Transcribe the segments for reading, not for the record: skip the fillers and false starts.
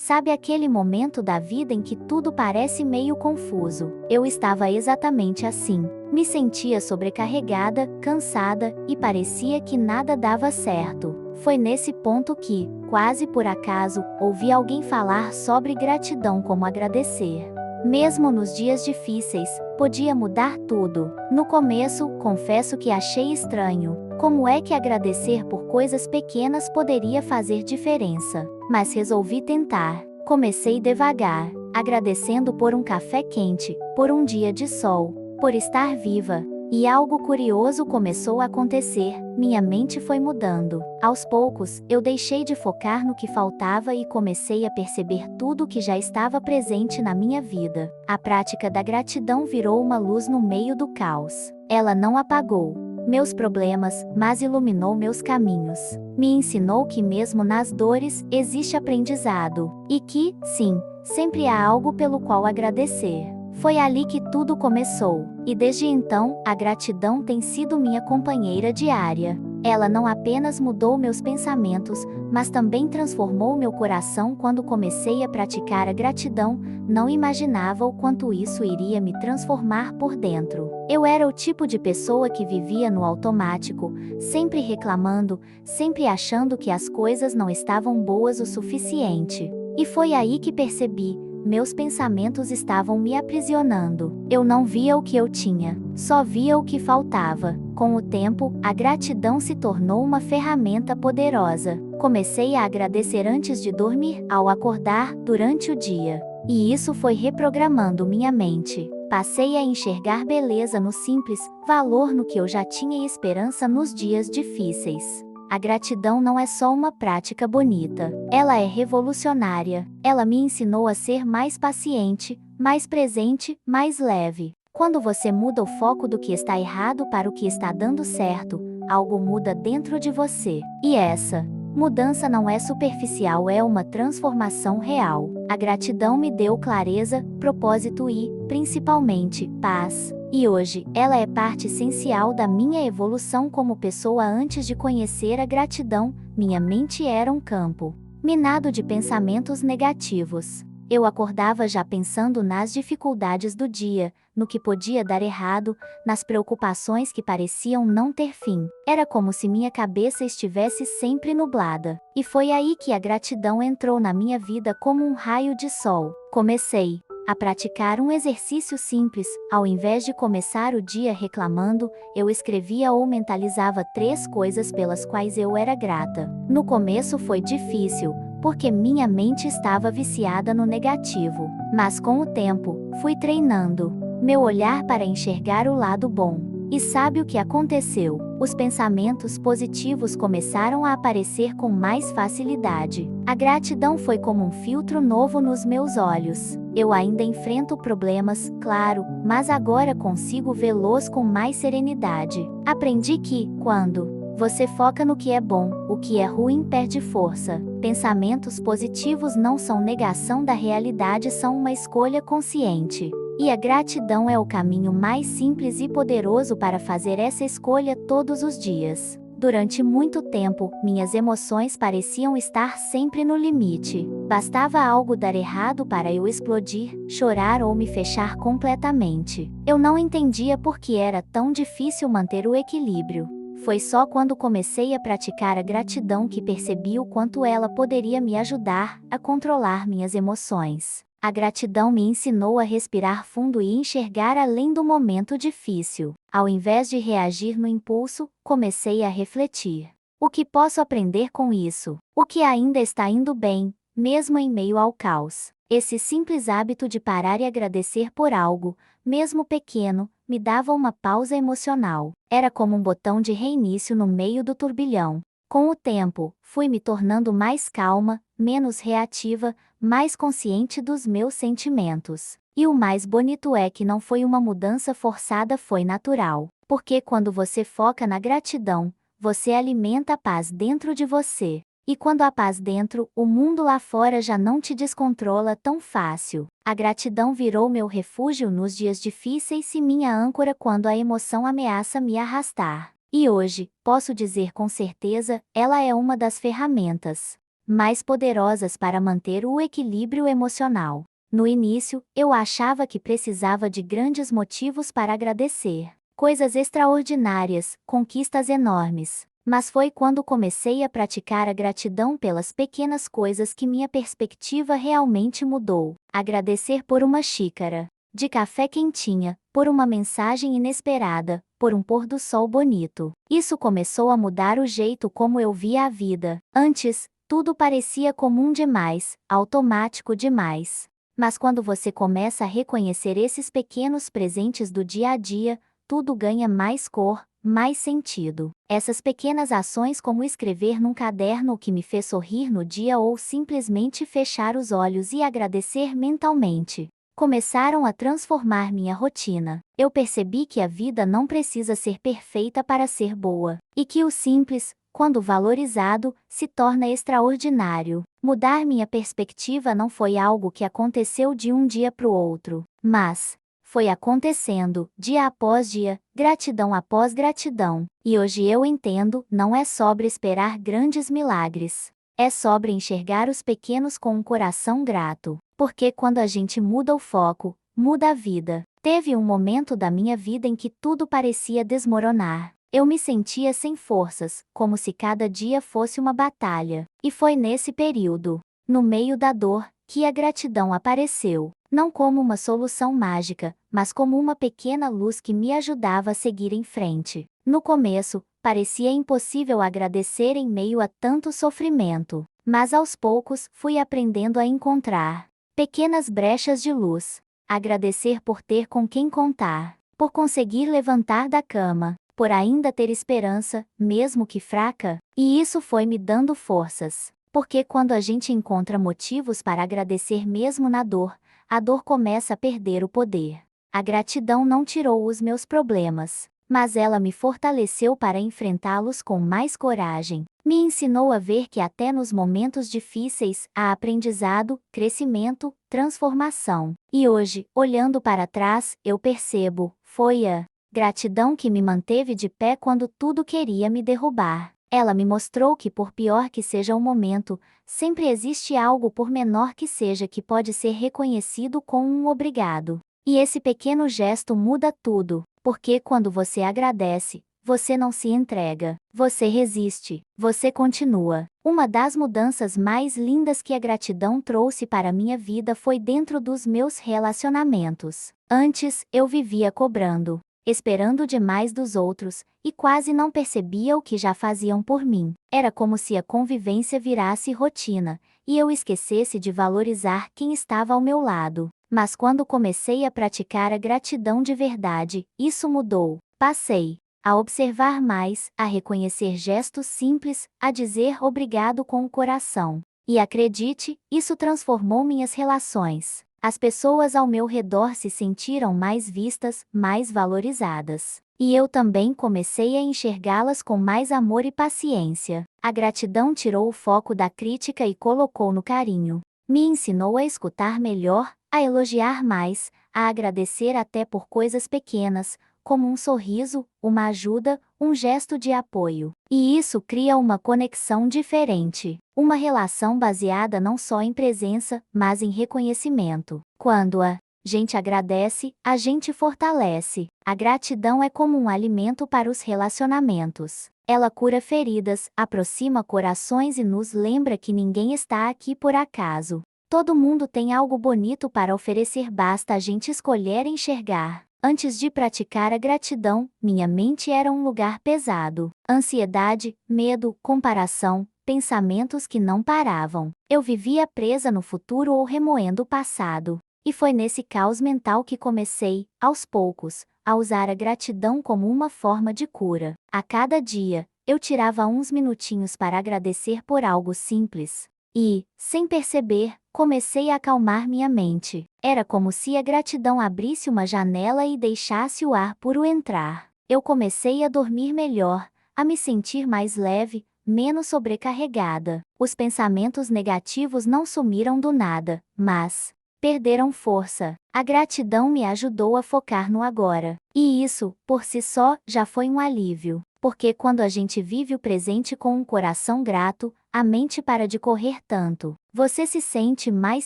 Sabe aquele momento da vida em que tudo parece meio confuso? Eu estava exatamente assim. Me sentia sobrecarregada, cansada, e parecia que nada dava certo. Foi nesse ponto que, quase por acaso, ouvi alguém falar sobre gratidão, como agradecer. Mesmo nos dias difíceis, podia mudar tudo. No começo, confesso que achei estranho. Como é que agradecer por coisas pequenas poderia fazer diferença? Mas resolvi tentar. Comecei devagar, agradecendo por um café quente, por um dia de sol, por estar viva. E algo curioso começou a acontecer, minha mente foi mudando. Aos poucos, eu deixei de focar no que faltava e comecei a perceber tudo que já estava presente na minha vida. A prática da gratidão virou uma luz no meio do caos. Ela não apagou meus problemas, mas iluminou meus caminhos. Me ensinou que mesmo nas dores, existe aprendizado. E que, sim, sempre há algo pelo qual agradecer. Foi ali que tudo começou, e desde então, a gratidão tem sido minha companheira diária. Ela não apenas mudou meus pensamentos, mas também transformou meu coração. Quando comecei a praticar a gratidão, não imaginava o quanto isso iria me transformar por dentro. Eu era o tipo de pessoa que vivia no automático, sempre reclamando, sempre achando que as coisas não estavam boas o suficiente. E foi aí que percebi: meus pensamentos estavam me aprisionando. Eu não via o que eu tinha, só via o que faltava. Com o tempo, a gratidão se tornou uma ferramenta poderosa. Comecei a agradecer antes de dormir, ao acordar, durante o dia. E isso foi reprogramando minha mente. Passei a enxergar beleza no simples, valor no que eu já tinha e esperança nos dias difíceis. A gratidão não é só uma prática bonita, ela é revolucionária. Ela me ensinou a ser mais paciente, mais presente, mais leve. Quando você muda o foco do que está errado para o que está dando certo, algo muda dentro de você. E essa mudança não é superficial, é uma transformação real. A gratidão me deu clareza, propósito e, principalmente, paz. E hoje, ela é parte essencial da minha evolução como pessoa. Antes de conhecer a gratidão, minha mente era um campo minado de pensamentos negativos. Eu acordava já pensando nas dificuldades do dia, no que podia dar errado, nas preocupações que pareciam não ter fim. Era como se minha cabeça estivesse sempre nublada. E foi aí que a gratidão entrou na minha vida como um raio de sol. Comecei a praticar um exercício simples. Ao invés de começar o dia reclamando, eu escrevia ou mentalizava 3 coisas pelas quais eu era grata. No começo foi difícil, porque minha mente estava viciada no negativo. Mas com o tempo, fui treinando meu olhar para enxergar o lado bom. E sabe o que aconteceu? Os pensamentos positivos começaram a aparecer com mais facilidade. A gratidão foi como um filtro novo nos meus olhos. Eu ainda enfrento problemas, claro, mas agora consigo vê-los com mais serenidade. Aprendi que, quando você foca no que é bom, o que é ruim perde força. Pensamentos positivos não são negação da realidade, são uma escolha consciente. E a gratidão é o caminho mais simples e poderoso para fazer essa escolha todos os dias. Durante muito tempo, minhas emoções pareciam estar sempre no limite. Bastava algo dar errado para eu explodir, chorar ou me fechar completamente. Eu não entendia por que era tão difícil manter o equilíbrio. Foi só quando comecei a praticar a gratidão que percebi o quanto ela poderia me ajudar a controlar minhas emoções. A gratidão me ensinou a respirar fundo e enxergar além do momento difícil. Ao invés de reagir no impulso, comecei a refletir. O que posso aprender com isso? O que ainda está indo bem, mesmo em meio ao caos? Esse simples hábito de parar e agradecer por algo, mesmo pequeno, me dava uma pausa emocional. Era como um botão de reinício no meio do turbilhão. Com o tempo, fui me tornando mais calma, menos reativa, mais consciente dos meus sentimentos. E o mais bonito é que não foi uma mudança forçada, foi natural. Porque quando você foca na gratidão, você alimenta a paz dentro de você. E quando há paz dentro, o mundo lá fora já não te descontrola tão fácil. A gratidão virou meu refúgio nos dias difíceis e minha âncora quando a emoção ameaça me arrastar. E hoje, posso dizer com certeza, ela é uma das ferramentas mais poderosas para manter o equilíbrio emocional. No início, eu achava que precisava de grandes motivos para agradecer. Coisas extraordinárias, conquistas enormes. Mas foi quando comecei a praticar a gratidão pelas pequenas coisas que minha perspectiva realmente mudou. Agradecer por uma xícara de café quentinha, por uma mensagem inesperada, por um pôr do sol bonito. Isso começou a mudar o jeito como eu via a vida. Antes, tudo parecia comum demais, automático demais. Mas quando você começa a reconhecer esses pequenos presentes do dia a dia, tudo ganha mais cor, mais sentido. Essas pequenas ações, como escrever num caderno o que me fez sorrir no dia ou simplesmente fechar os olhos e agradecer mentalmente, começaram a transformar minha rotina. Eu percebi que a vida não precisa ser perfeita para ser boa, e que o simples, quando valorizado, se torna extraordinário. Mudar minha perspectiva não foi algo que aconteceu de um dia para o outro, mas foi acontecendo, dia após dia, gratidão após gratidão. E hoje eu entendo, não é sobre esperar grandes milagres. É sobre enxergar os pequenos com um coração grato. Porque quando a gente muda o foco, muda a vida. Teve um momento da minha vida em que tudo parecia desmoronar. Eu me sentia sem forças, como se cada dia fosse uma batalha. E foi nesse período, no meio da dor, que a gratidão apareceu. Não como uma solução mágica, mas como uma pequena luz que me ajudava a seguir em frente. No começo, parecia impossível agradecer em meio a tanto sofrimento, mas aos poucos fui aprendendo a encontrar pequenas brechas de luz. Agradecer por ter com quem contar, por conseguir levantar da cama, por ainda ter esperança, mesmo que fraca, e isso foi me dando forças. Porque quando a gente encontra motivos para agradecer mesmo na dor, a dor começa a perder o poder. A gratidão não tirou os meus problemas, mas ela me fortaleceu para enfrentá-los com mais coragem. Me ensinou a ver que até nos momentos difíceis há aprendizado, crescimento, transformação. E hoje, olhando para trás, eu percebo, foi a gratidão que me manteve de pé quando tudo queria me derrubar. Ela me mostrou que, por pior que seja o momento, sempre existe algo, por menor que seja, que pode ser reconhecido com um obrigado. E esse pequeno gesto muda tudo, porque quando você agradece, você não se entrega, você resiste, você continua. Uma das mudanças mais lindas que a gratidão trouxe para minha vida foi dentro dos meus relacionamentos. Antes, eu vivia cobrando, esperando demais dos outros, e quase não percebia o que já faziam por mim. Era como se a convivência virasse rotina, e eu esquecesse de valorizar quem estava ao meu lado. Mas quando comecei a praticar a gratidão de verdade, isso mudou. Passei a observar mais, a reconhecer gestos simples, a dizer obrigado com o coração. E acredite, isso transformou minhas relações. As pessoas ao meu redor se sentiram mais vistas, mais valorizadas. E eu também comecei a enxergá-las com mais amor e paciência. A gratidão tirou o foco da crítica e colocou no carinho. Me ensinou a escutar melhor, a elogiar mais, a agradecer até por coisas pequenas, como um sorriso, uma ajuda, um gesto de apoio. E isso cria uma conexão diferente, uma relação baseada não só em presença, mas em reconhecimento. Quando a gente agradece, a gente fortalece. A gratidão é como um alimento para os relacionamentos. Ela cura feridas, aproxima corações e nos lembra que ninguém está aqui por acaso. Todo mundo tem algo bonito para oferecer, basta a gente escolher enxergar. Antes de praticar a gratidão, minha mente era um lugar pesado. Ansiedade, medo, comparação, pensamentos que não paravam. Eu vivia presa no futuro ou remoendo o passado. E foi nesse caos mental que comecei, aos poucos, a usar a gratidão como uma forma de cura. A cada dia, eu tirava uns minutinhos para agradecer por algo simples. E, sem perceber, comecei a acalmar minha mente. Era como se a gratidão abrisse uma janela e deixasse o ar puro entrar. Eu comecei a dormir melhor, a me sentir mais leve, menos sobrecarregada. Os pensamentos negativos não sumiram do nada, mas perderam força. A gratidão me ajudou a focar no agora. E isso, por si só, já foi um alívio. Porque quando a gente vive o presente com um coração grato, a mente para de correr tanto. Você se sente mais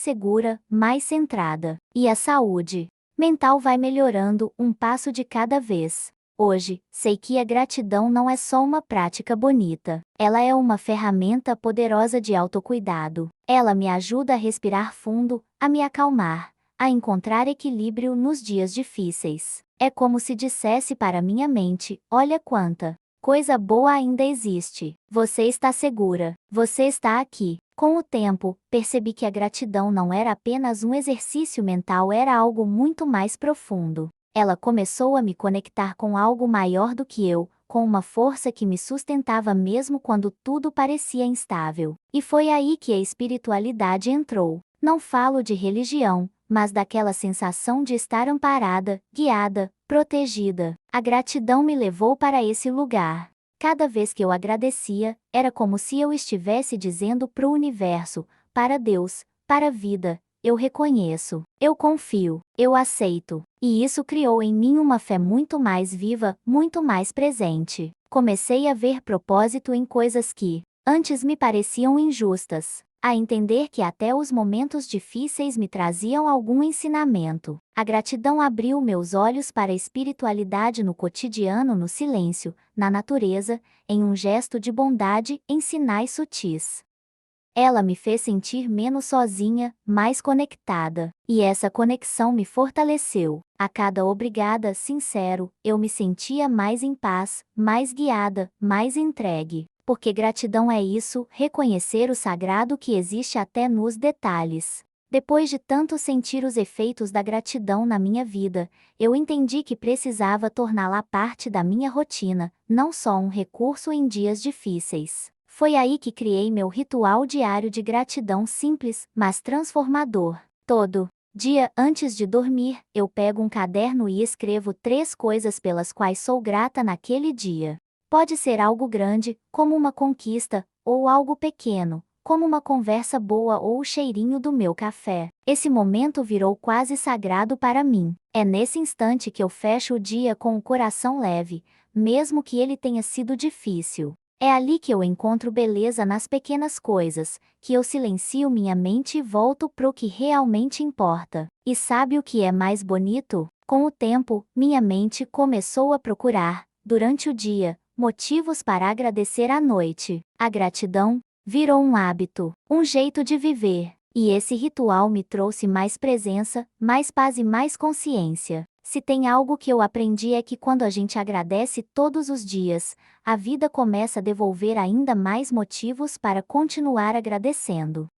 segura, mais centrada. E a saúde mental vai melhorando um passo de cada vez. Hoje, sei que a gratidão não é só uma prática bonita. Ela é uma ferramenta poderosa de autocuidado. Ela me ajuda a respirar fundo, a me acalmar, a encontrar equilíbrio nos dias difíceis. É como se dissesse para minha mente: olha quanta coisa boa ainda existe. Você está segura. Você está aqui. Com o tempo, percebi que a gratidão não era apenas um exercício mental, era algo muito mais profundo. Ela começou a me conectar com algo maior do que eu, com uma força que me sustentava mesmo quando tudo parecia instável. E foi aí que a espiritualidade entrou. Não falo de religião, mas daquela sensação de estar amparada, guiada, protegida. A gratidão me levou para esse lugar. Cada vez que eu agradecia, era como se eu estivesse dizendo para o universo, para Deus, para a vida: eu reconheço, eu confio, eu aceito. E isso criou em mim uma fé muito mais viva, muito mais presente. Comecei a ver propósito em coisas que antes me pareciam injustas, a entender que até os momentos difíceis me traziam algum ensinamento. A gratidão abriu meus olhos para a espiritualidade no cotidiano, no silêncio, na natureza, em um gesto de bondade, em sinais sutis. Ela me fez sentir menos sozinha, mais conectada. E essa conexão me fortaleceu. A cada obrigada sincero, eu me sentia mais em paz, mais guiada, mais entregue. Porque gratidão é isso, reconhecer o sagrado que existe até nos detalhes. Depois de tanto sentir os efeitos da gratidão na minha vida, eu entendi que precisava torná-la parte da minha rotina, não só um recurso em dias difíceis. Foi aí que criei meu ritual diário de gratidão simples, mas transformador. Todo dia, antes de dormir, eu pego um caderno e escrevo 3 coisas pelas quais sou grata naquele dia. Pode ser algo grande, como uma conquista, ou algo pequeno, como uma conversa boa ou o cheirinho do meu café. Esse momento virou quase sagrado para mim. É nesse instante que eu fecho o dia com o coração leve, mesmo que ele tenha sido difícil. É ali que eu encontro beleza nas pequenas coisas, que eu silencio minha mente e volto pro que realmente importa. E sabe o que é mais bonito? Com o tempo, minha mente começou a procurar, durante o dia, motivos para agradecer à noite. A gratidão virou um hábito, um jeito de viver. E esse ritual me trouxe mais presença, mais paz e mais consciência. Se tem algo que eu aprendi é que quando a gente agradece todos os dias, a vida começa a devolver ainda mais motivos para continuar agradecendo.